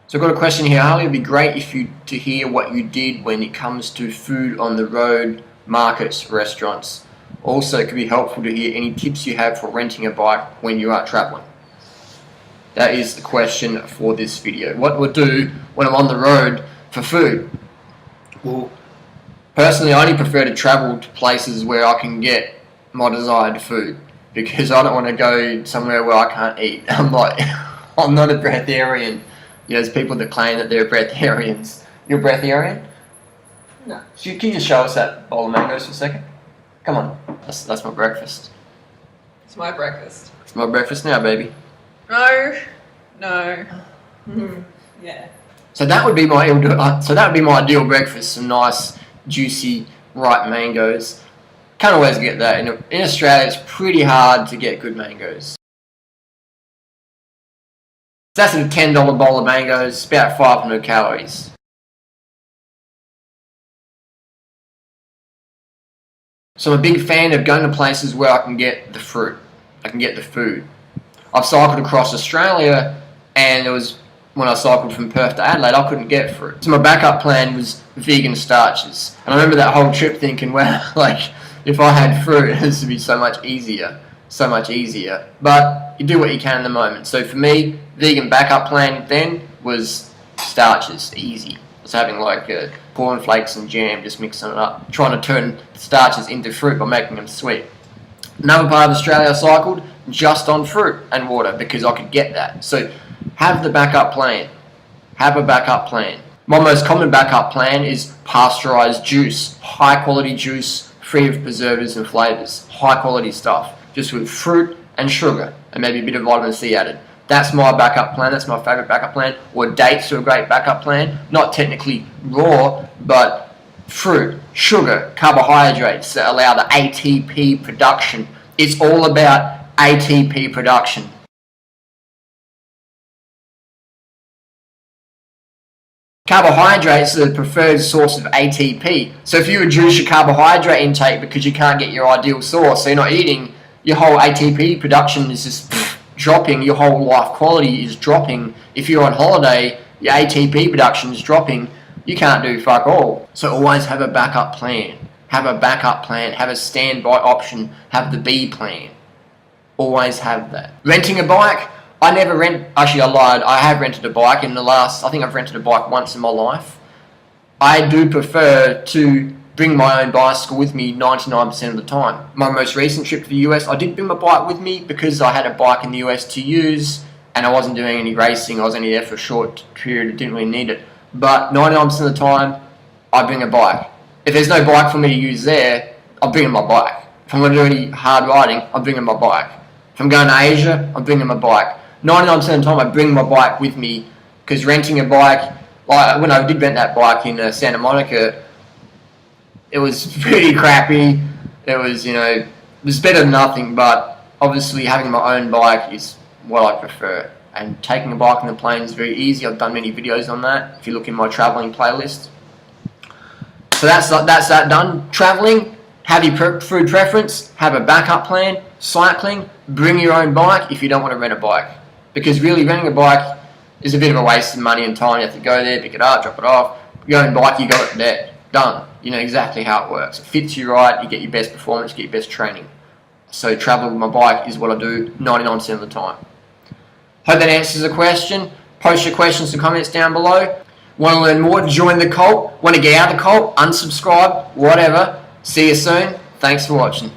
So I've got a question here, Harley. It'd be great to hear what you did when it comes to food on the road, markets, restaurants. Also, it could be helpful to hear any tips you have for renting a bike when you are traveling. That is the question for this video. What would I do when I'm on the road for food? Well, personally, I only prefer to travel to places where I can get my desired food, because I don't want to go somewhere where I can't eat. I'm not a breatharian. There's people that claim that they're breatharians. You're a breatharian? No. Can you just show us that bowl of mangoes for a second? Come on. That's my breakfast. It's my breakfast. It's my breakfast now, baby. No. Yeah. So that would be my ideal breakfast. Some nice, juicy, ripe mangoes. Can't always get that. In Australia, it's pretty hard to get good mangoes. That's a $10 bowl of mangoes, about 500 calories. So I'm a big fan of going to places where I can get the fruit, I can get the food. I've cycled across Australia, and it was when I cycled from Perth to Adelaide, I couldn't get fruit. So my backup plan was vegan starches. And I remember that whole trip thinking, well, if I had fruit, this would be so much easier. But you do what you can in the moment. So for me, vegan backup plan then was starches, easy. I was having cornflakes and jam, just mixing it up, trying to turn starches into fruit by making them sweet. Another part of Australia I cycled just on fruit and water because I could get that. So have the backup plan. Have a backup plan. My most common backup plan is pasteurized juice, high quality juice, free of preservatives and flavors, high quality stuff, just with fruit and sugar and maybe a bit of vitamin C added. That's my backup plan. That's my favorite backup plan. Or dates are a great backup plan. Not technically raw, but fruit, sugar, carbohydrates that allow the ATP production. It's all about ATP production. Carbohydrates are the preferred source of ATP. So if you reduce your carbohydrate intake because you can't get your ideal source, so you're not eating, your whole ATP production is just dropping, your whole life quality is dropping. If you're on holiday, your ATP production is dropping, you can't do fuck all. So always have a backup plan. Have a backup plan, have a standby option, have the B plan. Always have that. Renting a bike, I lied, I have rented a bike I think I've rented a bike once in my life. I do prefer to bring my own bicycle with me 99% of the time. My most recent trip to the US, I did bring my bike with me because I had a bike in the US to use and I wasn't doing any racing. I was only there for a short period, didn't really need it. But 99% of the time, I bring a bike. If there's no bike for me to use there, I'll bring my bike. If I'm going to do any hard riding, I'm bringing my bike. If I'm going to Asia, I'm bringing my bike. 99% of the time, I bring my bike with me because renting a bike, when I did rent that bike in Santa Monica, it was pretty crappy. It was better than nothing, but obviously having my own bike is what I prefer. And taking a bike on the plane is very easy. I've done many videos on that if you look in my traveling playlist. So that's that done. Traveling, have your food preference, have a backup plan. Cycling, bring your own bike if you don't want to rent a bike. Because really renting a bike is a bit of a waste of money and time. You have to go there, pick it up, drop it off. Your own bike, you got it there. Done. You know exactly how it works. It fits you right, you get your best performance, you get your best training. So traveling with my bike is what I do 99% of the time. Hope that answers the question. Post your questions and comments down below. Want to learn more? Join the cult. Want to get out of the cult? Unsubscribe? Whatever. See you soon. Thanks for watching.